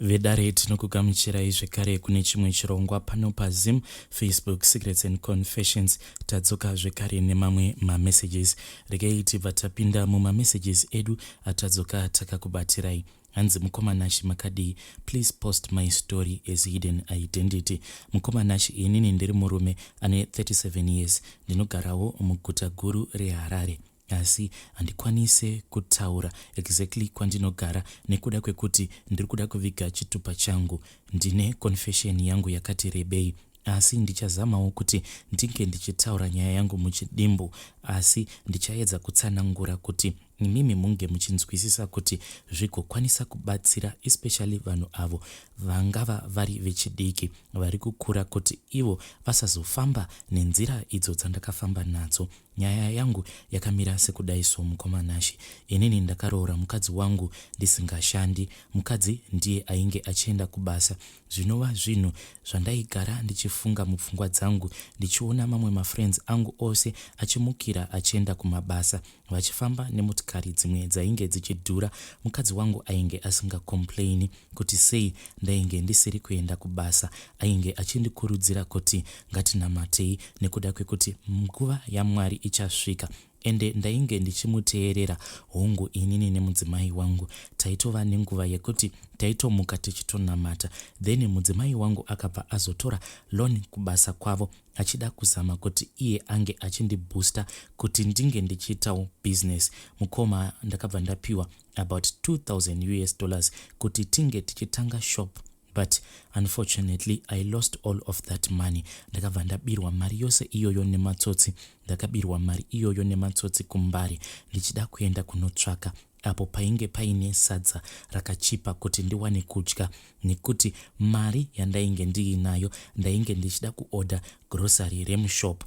Vedare tinokugamuchirai zvekare kune chimwe chirongwa pano paZim, Facebook Secrets and Confessions. Tadzoka zvekare nemamwe mamessages. Regai tibva tapinda mumamessages edu atadzoka takakubatirai. Hanzi mukomanashi makadii, please post my story as hidden identity. Mukomanashi inini ndiri murume ane 37 years. Ndinogarawo muguta guru reHarare. Asi handikwanise kutaura exactly kwandinogara nekuda kwekuti ndiri kuda kuviga chitupa changu. Ndine confession yangu yakati rebei, asi ndichazamawo kuti ndinge ndichitaura nyaya yangu muchidimbu, asi ndichaedza kutsanangura kuti imimi munge muchinzwisisa kuti zvigokwanisa kubatsira especially vanhu avo vangava vari vechidiki vari kukura kuti ivo vasazofamba nenzira idzo dzandakafamba nadzo. Nyaya yangu yakamira sekudai mukomanashi. Inini ndakaroora mukadzi wangu ndisingashandi. Mukadzi ndiye ainge achienda kubasa. Zvinova zvinhu zvandaigara ndichifunga mupfungwa dzangu, ndichiona mamwe mafriends angu ose achimukira achienda kumabasa vachifamba nemotikari dzimwe dzainge dzichidhura. Mukadzi wangu ainge asingacomplaini kuti sei ndainge ndisiri kuenda kubasa. Ainge achindikurudzira kuti ngatinamatei nekuda kwekuti nguva yaMwari ichasvika. Ende ndainge ndichimuteerera hongu inini nemudzimai wangu. Taitova nenguva yekuti taitomuka tichitonamata. Then mudzimai wangu akabva azotora loan kubasa kwavo achida kuzama kuti iye ange achindibooster kuti ndinge ndichiitawo business. Mukoma ndakabva ndapiwa about $2,000 kuti tinge tichitanga shop. But unfortunately, I lost all of that money. Ndakabva ndabirwa mari yose iyoyo nematsotsi. Ndakabirwa mari iyoyo nematsotsi kumbari. Ndichida kuenda kunotsvaka apo painge paine sadza rakachipa kuti ndiwane kudya, nekuti mari yandainge ndiinayo ndainge ndichida kuorder grocery remushop.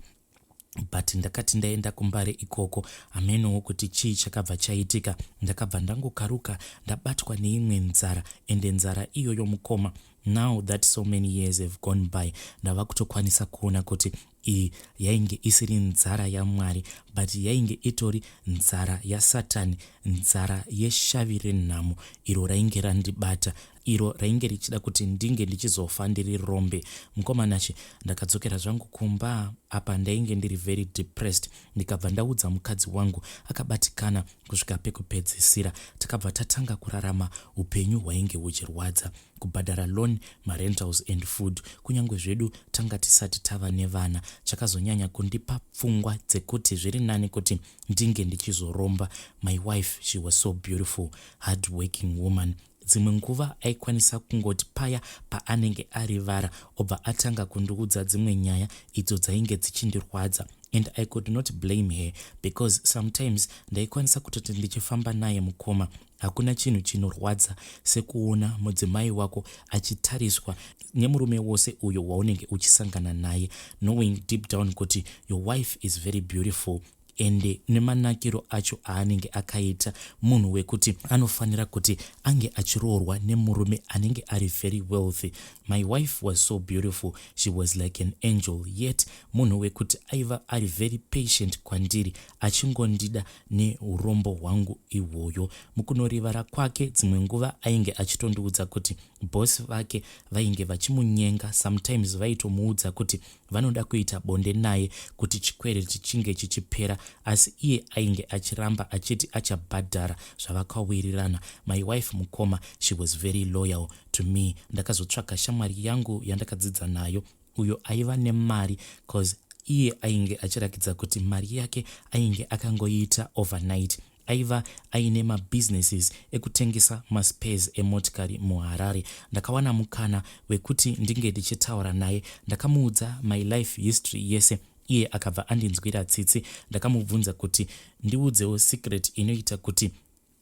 But ndakati ndaenda kumbare ikoko, amenowo kuti chii chakabva chaitika. Ndakabva ndangokaruka ndabatwa neimwe nzara, ende nzara iyoyo mukoma. Now that so many years have gone by, ndava kutokwanisa kuona kuti iyi yainge isiri nzara yaMwari, but yainge itori nzara yaSatani, nzara yeshavi renhamo iro rainge randibata, iro rainge richida kuti ndinge ndichizofa ndiri rombe. Mukomanashi ndakadzokera zvangu kumba apa ndainge ndiri very depressed. Ndikabva ndaudza mukadzi wangu, akabatikana kusvika pekupedzisira. Takabva tatanga kurarama upenyu hwainge huchirwadza, kubhadhara loan, marentals and food. Kunyange zvedu tanga tisati tava nevana, chakazonyanya kundipa pfungwa dzekuti zviri nani kuti ndinge ndichizoromba. My wife, she was so beautiful, hard-working woman. Dzimwe nguva aikwanisa kungoti paya paanenge arivara obva atanga kundiudza dzimwe nyaya idzo dzainge dzichindirwadza. And I could not blame her because sometimes ndaikwanisa kutoti ndichifamba naye mukoma, hakuna chinhu chinorwadza sekuona mudzimai wako achitariswa nemurume wose uyo waunenge uchisangana naye, knowing deep down kuti your wife is very beautiful. Ende nemanakiro acho aanenge akaita munhu wekuti anofanira kuti ange achiroorwa nemurume anenge ari very wealthy. My wife was so beautiful, she was like an angel, yet munhu wekuti aiva ari very patient kwandiri, achingondida neurombo hwangu ihwoyo. Mukunorivara kwake dzimwe nguva ainge achitondiudza kuti boss vake vainge vachimunyenga, sometimes vaitomuudza kuti vanoda kuita bonde naye kuti chikwereti chinge chichipera, asi iye ainge achiramba achiti achabhadhara zvavakawirirana. My wife mukoma, she was very loyal to me. Ndakazotsvaka shamwari yangu yandakadzidza nayo uyo aiva nemari, cause iye ainge achirakidza kuti mari yake ainge akangoita overnight. Aiva aine mabusinesses ekutengesa maspares emotikari muHarare. Ndakawana mukana wekuti ndinge ndichitaura naye. Ndakamuudza my life history yese. Iye akabva andinzwira tsitsi. Ndakamubvunza kuti ndiudzewo secret inoita kuti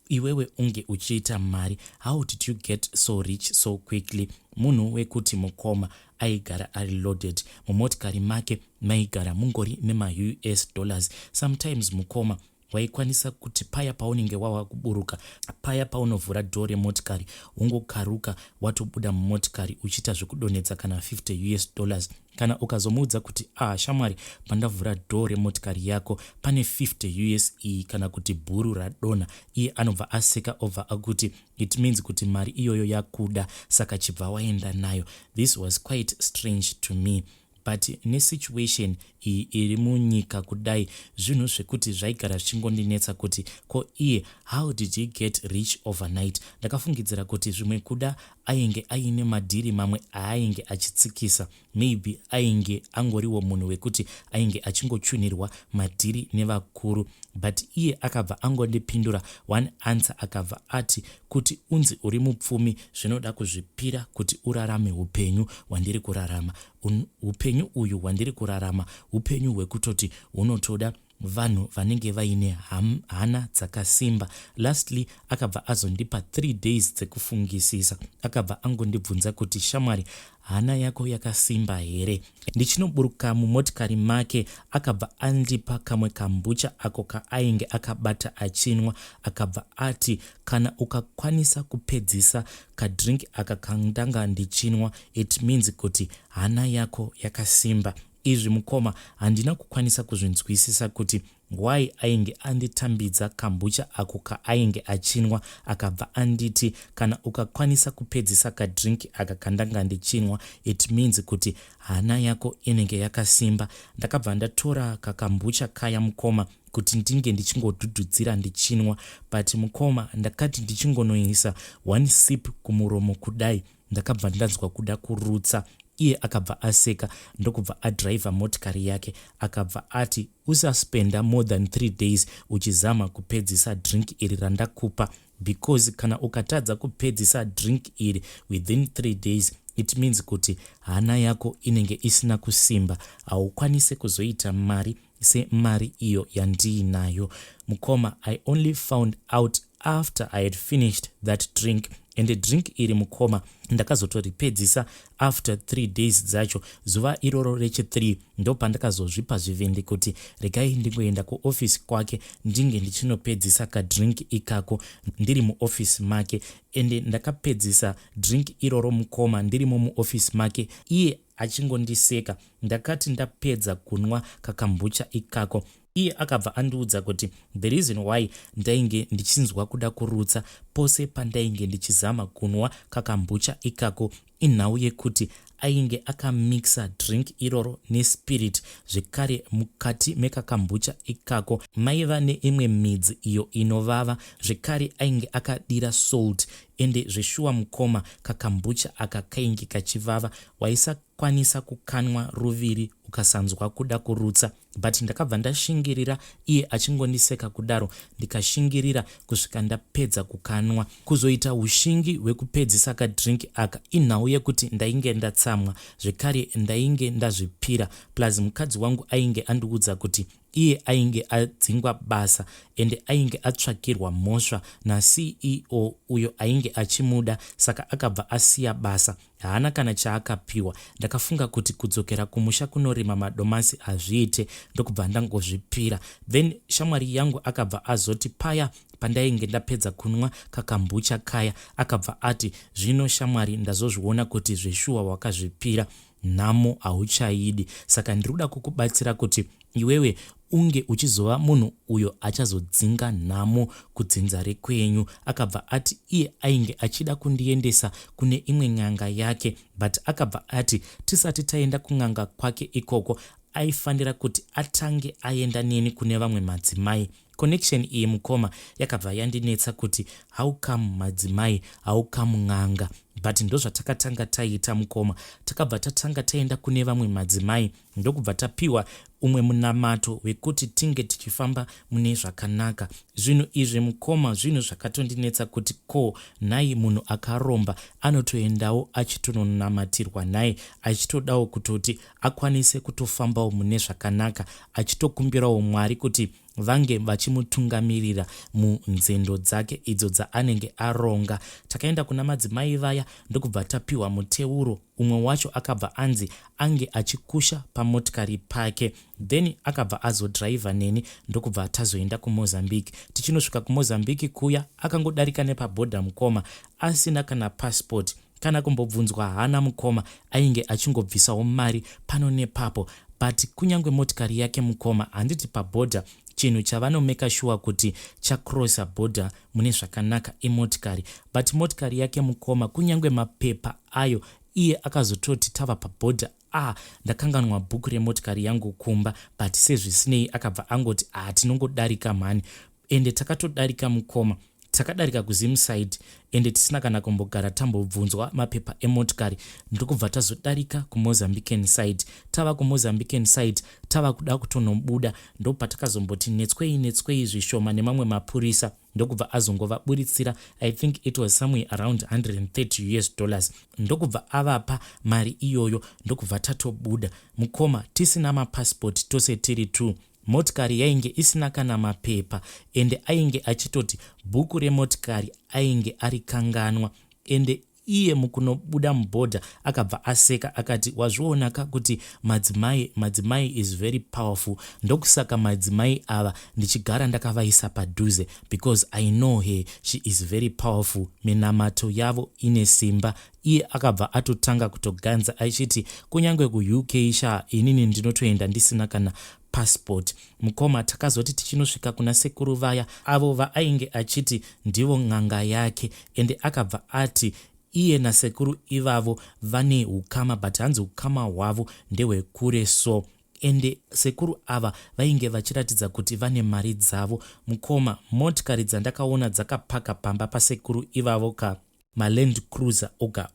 iwewe unge uchiita mari. How did you get so rich so quickly? Munhu wekuti mukoma aigara ari loaded. Mumotikari make maigara mungori nema US dollars. Sometimes mukoma waikwanisa kuti paya paunenge wawa kuburuka, paya paunovhura dhoo remotikari ungokaruka watobuda mumotikari uchiita zvekudonhedza kana $50 kana ukazomuudza kuti shamwari, pandavhura dhoo remotikari yako pane $50 kana kuti bhuru radonha, iye anobva aseka obva akuti it means kuti mari iyoyo yakuda, saka chibva waenda nayo. This was quite strange to me. But nesituation iyi iri munyika kudai, zvinhu zvekuti zvaigara zvichingondinetsa kuti ko iye how did he get rich overnight. Ndakafungidzira kuti zvimwe kuda ainge aine madhiri mamwe ainge achitsikisa, maybe ainge angoriwo munhu wekuti ainge achingochunirwa madhiri nevakuru. But iye akabva angondipindura one answer, akabva ati kuti unzi uri mupfumi zvinoda kuzvipira kuti urarame upenyu hwandiri kurarama. Upenyu uyu hwandiri kurarama upenyu hwekutoti hunotoda vanhu vanenge vaine hana dzakasimba. Lastly akabva azondipa 3 days dzekufungisisa. Akabva angondibvunza kuti shamwari, hana yako yakasimba here? Ndichinoburuka mumotikari make akabva andipa kamwe kambucha ako kaainge akabata achinwa. Akabva ati kana ukakwanisa kupedzisa kadrink aka kandanga ndichinwa, it means kuti hana yako yakasimba. Izvi mukoma handina kukwanisa kuzvinzwisisa kuti why ainge anditambidza kambucha ako kaainge achinwa. Akabva anditi kana ukakwanisa kupedzisa kadrink aka kandanga ndichinwa, it means kuti hana yako inenge yakasimba. Ndakabva ndatora kakambucha kaya mukoma kuti ndinge ndichingodhudhudzira ndichinwa, but mukoma ndakati ndichingonoisa 1 sip kumuromo kudai, ndakabva ndanzwa kuda kurutsa. Iye akabva aseka ndokubva adriva motikari yake. Akabva ati usaspenda more than 3 days uchizama kupedzisa drink iri randakupa, because kana ukatadza kupedzisa drink iri within 3 days it means kuti hana yako inenge isina kusimba, haukwanise kuzoita mari semari iyo yandiinayo. Mukoma, I only found out after I had finished that drink, and the drink iri mukoma ndakazotoripedzisa after 3 days dzacho. Zuva iroro rechi3 ndo pandakazozvipa zvivende kuti regai ndingoenda kuofisi kwake ndinge ndichinopedzisa kadrink ikako ndiri muofisi make. Ende ndakapedzisa drink iroro mukoma ndirimo muofisi make, iye achingondiseka. Ndakati ndapedza kunwa kakambucha ikako, iye akabva andiudza kuti the reason why ndainge ndichinzwa kuda kurutsa pose pandainge ndichizama kunwa kakambucha ikako inhau yekuti ainge akamixa drink iroro nespirit. Zvekare mukati mekakambucha ikako maiva neimwe midzi iyo inovava. Zvekare ainge akadira salt, ende zveshuwa mukoma kakambucha aka kainge kachivava. Waisakwanisa kukanwa ruviri ukasanzwa kuda kurutsa. But ndakabva ndashingirira iye achingondiseka kudaro, ndikashingirira kusvika ndapedza kukanwa. Kuzoita ushingi hwekupedzisa kadrink aka inhau yekuti ndainge ndatsamwa, zvekare ndainge ndazvipira. Plus mukadzi wangu ainge andiudza kuti iye ainge adzingwa basa ende ainge atsvakirwa mhosva naCEO uyo ainge achimuda, saka akabva asiya basa, haana kana chaakapiwa. Ndakafunga kuti kudzokera kumusha kunorima madomasi hazviite, ndokubva ndangozvipira. Then shamwari yangu akabva azoti paya pandainge ndapedza kunwa kakambucha kaya, akabva ati zvino shamwari, ndazozviona kuti zveshuwa wakazvipira, nhamo hauchaidi, saka ndiriuda kukubatsira kuti iwewe unge uchizova munhu uyo achazodzinga nhamo kudzinza rekwenyu. Akabva ati iye ainge achida kundiendesa kune imwe n'anga yake, but akabva ati tisati taenda kun'anga kwake ikoko aifanira kuti atange aenda neni kune vamwe madzimai. Connection iyi mukoma yakabva yandinetsa kuti how come madzimai, how come n'anga? But ndo zvatakatanga taita mukoma, takabva tatanga taenda kune vamwe madzimai ndokubva tapiwa umwe munamato wekuti tinge tichifamba mune zvakanaka. Zvinhu izvi mukoma zvinhu zvakatondinetsa kuti ko nhai munhu akaromba anotoendawo achitononamatirwa naye, achitodawo kutoti akwanise kutofambawo mune zvakanaka, achitokumbirawo Mwari kuti vange vachimutungamirira munzendo dzake idzo dzaanenge aronga. Takaenda kuna madzimai vaya ndokubva tapiwa muteuro. Umwe wacho akabva anzi ange achikusha pamotikari pake, then akabva azodhiraivha neni ndokubva tazoenda kuMozambique. Tichinosvika kuMozambique kuya akangodarika nepabhodha mukoma asina kana passport. Kana kumbobvunzwa hana mukoma ainge achingobvisawo mari pano nepapo, but kunyange motikari yake mukoma handiti pabhodha chinhu chavanomeka sure kuti chakrosa bhodha mune zvakanaka emotikari, but motikari yake mukoma kunyange mapepa ayo iye akazototi tava pabhodha ndakanganwa bhuku remotikari yangu kumba, but sezvisinei akabva angoti tinongodarika mhani. Ende takatodarika mukoma, takadarika kuZimside ende tisina kana kumbogara tambobvunzwa mapepa emotikari, ndokubva tazodarika kuMozambican side. Tava kuMozambican side tava kuda kutonobuda ndopatakazomboti netswei zvishoma nemamwe mapurisa, ndokubva azongovaburitsira I think it was somewhere around $130. Ndokubva avapa mari iyoyo ndokubva tatobuda mukoma tisina mapassport tose tiri 2. Motikari yainge isina kana mapepa ende ainge achitoti bhuku remotikari ainge arikanganwa, ende iye mukunobuda mubhodha akabva aseka akati wazvionaka kuti madzimai is very powerful. Ndokusaka madzimai ava ndichigara ndakavaisa padhuze because I know her, she is very powerful, minamato yavo ine simba. Iye akabva atotanga kutoganza achiti kunyange kuUK inini ndinotoenda ndisina kana passport. Mukoma takazoti tichinosvika kuna sekuru vaya avo vaainge achiti ndivo ng'anga yake, ende akabva ati iye nasekuru ivavo vane ukama, but hanzi ukama hwavo ndehwekure so. Ende sekuru ava vainge vachiratidza kuti vane mari dzavo. Mukoma motikari dzandakaona dzakapaka pamba pasekuru ivavo maland cruiser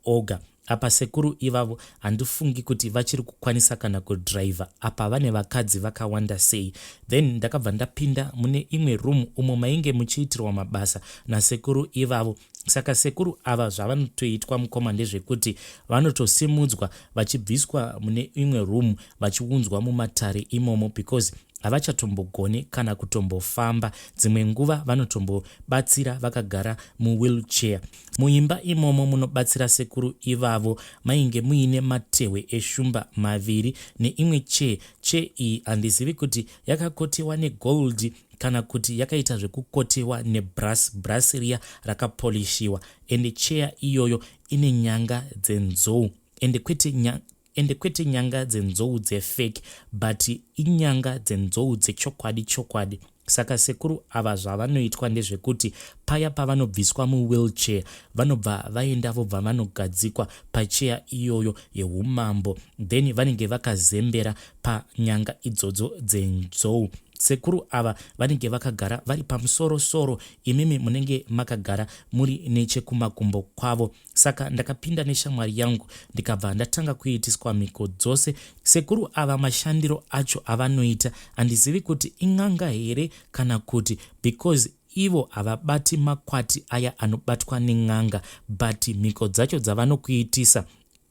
oga apa sekuru ivavo handifungi kuti vachiri kukwanisa kana kudhiraivha apa vane vakadzi vakawanda sei. Then ndakabva ndapinda mune imwe room umo mainge muchiitirwa mabasa nasekuru ivavo. Saka sekuru ava zvavanotoitwa mukoma ndezvekuti vanotosimudzwa vachibviswa mune imwe room vachiunzwa mumatare imomo because havachatombogone kana kutombofamba. Dzimwe nguva vanotombobatsira vakagara muwheelchair. Muimba imomo munobatsira sekuru ivavo mainge muine matehwe eshumba maviri neimwe chair iyi handizivi kuti yakakotewa negold kana kuti yakaita zvekukotewa nebrass riya rakapolishiwa, ende chair iyoyo ine nyanga dzenzou ende kwete nyanga dzenzou dzefake but inyanga dzenzou dzechokwadi. Saka sekuru ava zvavanoitwa ndezvekuti paya pavanobviswa muwheelchair vanobva vaenda vobva vanogadzikwa pacheya iyoyo yeumambo, then vanenge vakazembera panyanga idzodzo dzenzou. Sekuru ava vanenge vakagara vari pamusoro-soro, imimi munenge makagara muri nechekumakumbo kwavo. Saka ndakapinda neshamwari yangu ndikabva ndatanga kuitiswa miko dzose. Sekuru ava mashandiro acho avanoita handizivi kuti ing'anga here kana kuti because ivo havabati makwati aya anobatwa neng'anga, but miko dzacho dzavanokuitisa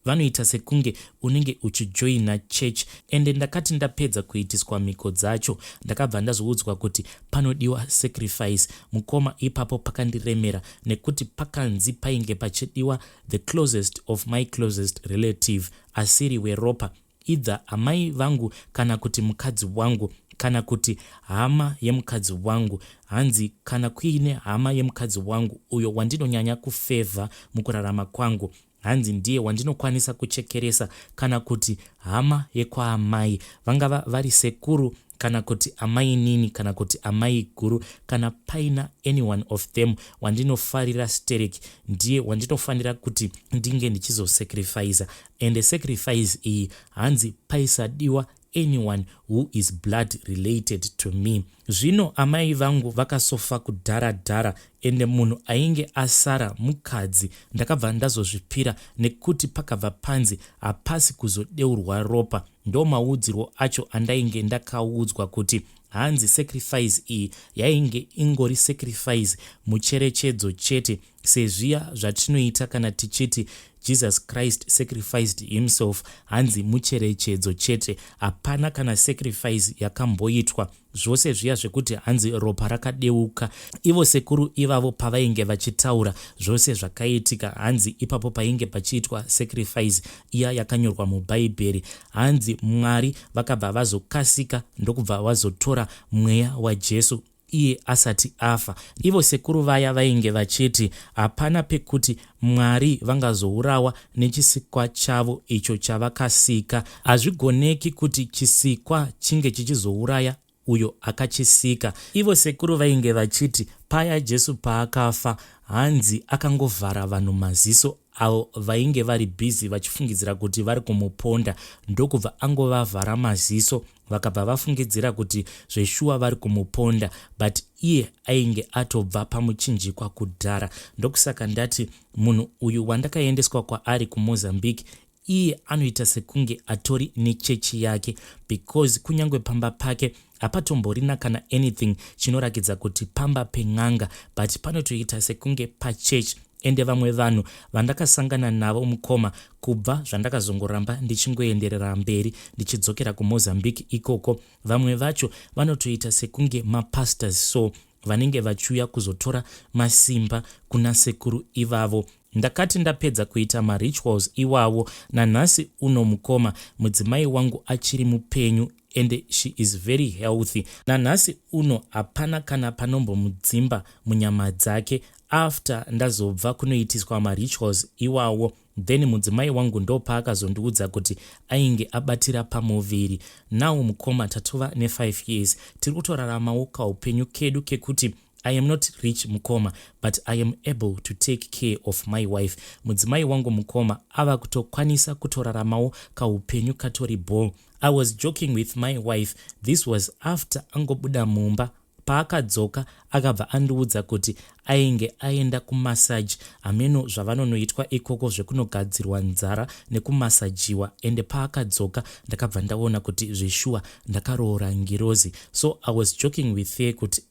vanoita sekunge unenge uchijoina church. Ende ndakati ndapedza kuitiswa miko dzacho ndakabva ndazoudzwa kuti panodiwa sacrifice. Mukoma ipapo pakandiremera nekuti pakanzi painge pachidiwa the closest of my closest relative, asiri weRopa, either amai vangu kana kuti mukadzi wangu kana kuti hama yemukadzi wangu. Hanzi kana kuine hama yemukadzi wangu uyo wandinonyanya kufevha mukurarama kwangu, hanzi ndiye wandinokwanisa kuchekeresa, kana kuti hama yekwaamai vangava vari sekuru kana kuti amai nini kana kuti amai guru, kana paina any one of them wandinofarira stereki, ndiye wandinofanira kuti ndinge ndichizosacrifice. And sacrifice iyi hanzi paisadiwa anyone who is blood related to me. Zvino amai vangu vakasofa kudhara ende munhu ainge asara mukadzi ndakabva ndazozvipira nekuti pakabva panzi hapasi kuzodeurwa ropa. Ndo maudzirwo acho andainge ndakaudzwa kuti hanzi sacrifice iyi yainge ingori sacrifice mucherechedzo chete, sezviya zvatinoita kana tichiti Jesus Christ sacrificed himself, hanzi mucherechedzo chete, hapana kana sacrifice yakamboitwa, zvose zviya zvekuti hanzi ropa rakadeuka. Ivo sekuru ivavo pavainge vachitaura zvose zvakaitika, hanzi ipapo painge pachiitwa sacrifice iya yakanyorwa mubhaibheri, hanzi Mwari vakabva vazokasika ndokubva vazotora mweya waJesu iye asati afa. Ivo sekuru vaya vainge vachiti hapana pekuti Mwari vangazourawa nechisikwa chavo icho chavakasika. Hazvigoneki kuti chisikwa chinge chichizouraya uyo akachisika. Ivo sekuru vainge vachiti paya Jesu paakafa, hanzi akangovhara vanhu maziso avo vainge vari bhizi vachifungidzira kuti vari kumuponda, ndokubva angovavhara maziso vakabva vafungidzira kuti zveshuwa vari kumuponda, but iye ainge atobva pamuchinjikwa kudhara. Ndokusaka ndati munhu uyu wandakaendeswa kwaari kuMozambique, iye anoita sekunge atori nechechi yake, because kunyangwe pamba pake hapatomborina kana anything chinorakidza kuti pamba pen'anga, but panotoita sekunge pachechi. Ende vamwe vanhu vandakasangana navo mukoma, kubva zvandakazongoramba ndichingoenderera mberi ndichidzokera kuMozambique ikoko, vamwe vacho vanotoita sekunge mapastors, so vanenge vachiuya kuzotora masimba kuna sekuru ivavo. Ndakati ndapedza kuita marituals iwavo, nanhasi uno mukoma mudzimai wangu achiri mupenyu and she is very healthy. Nanhasi uno hapana kana panombomudzimba munyama dzake after ndazobva kunoitiswa marituals iwawo. Then mudzimai wangu ndo paakazondiudza kuti ainge abatira pamuviri. Now mukoma tatova ne5 years tiri kutoraramawo kaupenyu kedu kekuti I am not rich mukoma, but I am able to take care of my wife. Mudzimai wangu mukoma ava kutokwanisa kutoraramawo kaupenyu katori ball. I was joking with my wife. This was after angobuda mumba. Paakadzoka akabva andiudza kuti ainge aenda kumasaji, ameno zvavanonoitwa ikoko zvekunogadzirwa nzara nekumasajiwa. Ende paakadzoka ndakabva ndaona kuti zveshuwa ndakaroora ngirozi. So I was joking with her kuti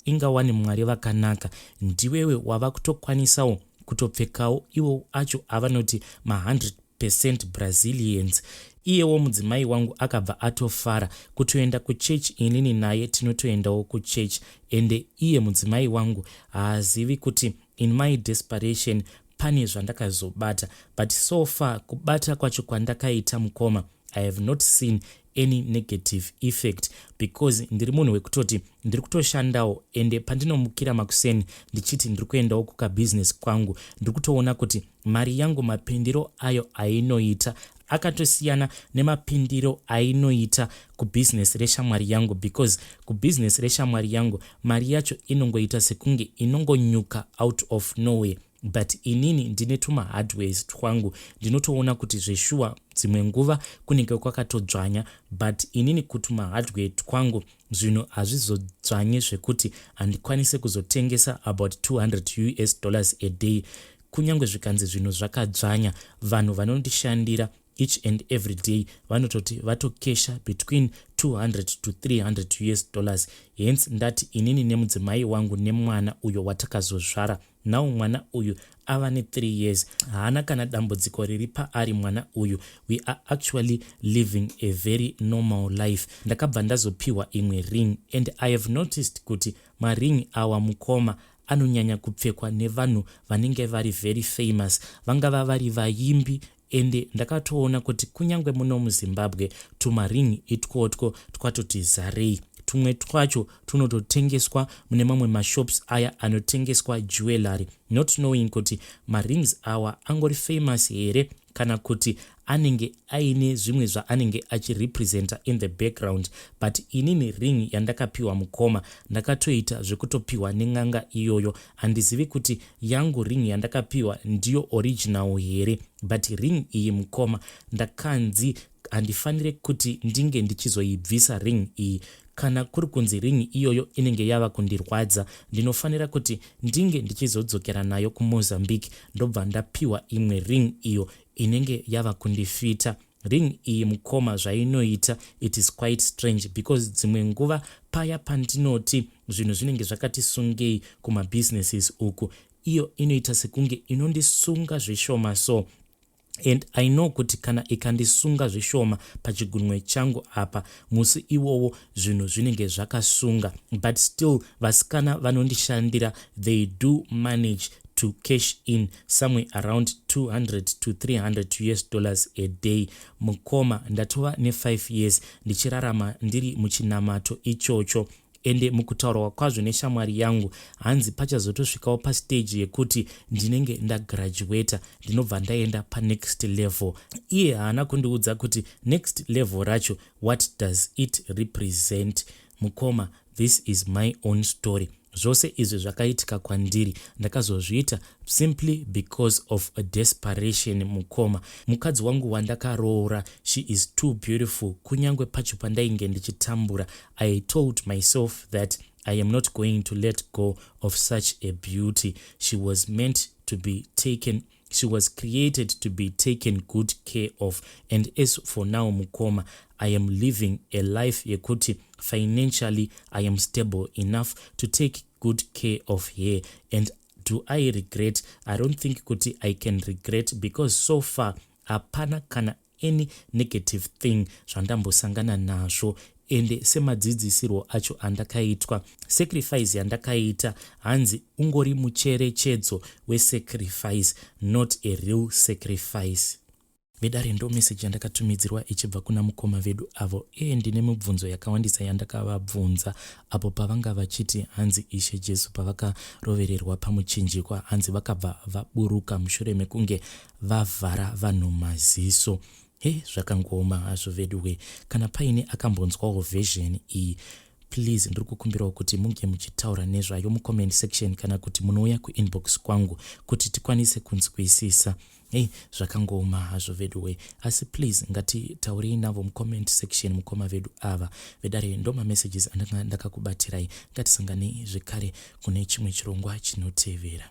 ingawani Mwari vakanaka, ndiwewe wava kutokwanisawo kutopfekawo iwo acho avanoti ma100% Brazilians. Iyewo mudzimai wangu akabva atofara kutoenda kuchechi, inini naye tinotoendawo kuchechi. Ende iye mudzimai wangu haazivi kuti in my desperation pane zvandakazobata, but so far kubata kwacho kwandakaita mukoma, I have not seen any negative effect, because ndiri munhu wekutoti ndiri kutoshandawo, ende pandinomukira makuseni ndichiti ndiri kuendawo kukabusiness kwangu, ndiri kutoona kuti mari yangu mapindiro ayo ainoita akatosiyana nemapindiro ainoita kubusiness reshamwari yangu, because kubusiness reshamwari yangu mari yacho inongoita sekunge inongonyuka out of nowhere, but inini ndine tuma hardwares twangu. Ndinotoona kuti zveshuwa dzimwe nguva kunenge kwakatodzvanya, but inini kutuma hardware twangu zvino hazvizodzvanye zvekuti handikwanise kuzotengesa about $200 a day. Kunyange zvikanzi zvino zvakadzvanya, vanhu vanondishandira each and every day vanototi vatokesha between $200 to $300. Hence ndati inini nemudzimai wangu nemwana uyo watakazozvara, now mwana uyu ava ne3 years, haana kana dambudziko riri paari mwana uyu. We are actually living a very normal life. Ndakabva ndazopiwa imwe ring, and I have noticed kuti maring awa mukoma anonyanya kupfekwa nevanhu vanenge vari very famous, vangava vari vaimbi. Ende ndakatoona kuti kunyangwe muno muZimbabwe tumaring itwotwo twatoti zarei, tumwe twacho tunototengeswa mune mamwe mashops aya anotengeswa jewelry, not knowing kuti marings awa angori famous here kana kuti anenge aine zvimwe zvaanenge achirepresenta in the background. But inini ring yandakapiwa mukoma ndakatoita zvekutopiwa nen'anga iyoyo. Handizivi kuti yangu ring yandakapiwa ndiyo original here, but ring iyi mukoma ndakanzi handifanire kuti ndinge ndichizoibvisa ring iyi. Kana kuri kunzi ring iyoyo inenge yava kundirwadza, ndinofanira kuti ndinge ndichizodzokera nayo kuMozambique ndobva ndapiwa imwe ring iyo inenge yava kundifita. Ring iyi mukoma zvainoita, it is quite strange, because dzimwe nguva paya pandinoti zvinhu zvinenge zvakati sungei kumabusinesses uku, iyo inoita sekunge inondisunga zvishoma. So and I know kuti kana ikandisunga zvishoma pachigunwe changu apa musi iwowo zvinhu zvinenge zvakasunga, but still vasikana vanondishandira they do manage to cash in somewhere around 200 to 300 US dollars a day. Mukoma ndatova ne5 years ndichirarama ndiri muchinamato ichocho, ende mukutaurwa kwazvo neshamwari yangu hanzi pachazotosvikawo pastage yekuti ndinenge ndagraduata ndinobva ndaenda panext level. Iye haana kundiudza kuti next level racho what does it represent. Mukoma, this is my own story. Zvose izvi zvakaitika kwandiri ndakazozviita simply because of a desperation. Mukoma, mukadzi wangu wandakaroora, she is too beautiful. Kunyangwe pacho pandainge ndichitambura, I told myself that I am not going to let go of such a beauty. She was meant to be taken, she was created to be taken good care of. And as for now, Mukoma, I am living a life yekuti financially I am stable enough to take good care of her. And do I regret? I don't think kuti I can regret, because so far hapana kana any negative thing zvandambosangana nazvo. Ende semadzidzisirwo acho andakaitwa, sacrifice yandakaita hanzi ungori mucherechedzo wesacrifice, not a real sacrifice. Vedare ndo message yandakatumidzirwa ichibva kuna mukoma vedu avo. Ndine mibvunzo yakawandisa yandakavabvunza apo pavanga vachiti hanzi Ishe Jesu pavakarovererwa pamuchinjikwa hanzi vakabva vaburuka mushure mekunge vavhara vanhu maziso. Zvakangoma hazvo veduwe. Kana paine akambonzwawo version iyi, please ndiri kukumbirawo kuti munge muchitaura nezvayo mucomment section kana kuti munouya kuinbox kwangu kuti tikwanise kunzwisisa. Zvakangoma hazvo veduwe, asi please ngatitaurei navo mucomment section mukoma vedu ava. Vedare ndo mamessages andakakubatirai. Ngatisangane zvekare kune chimwe chirongwa chinotevera.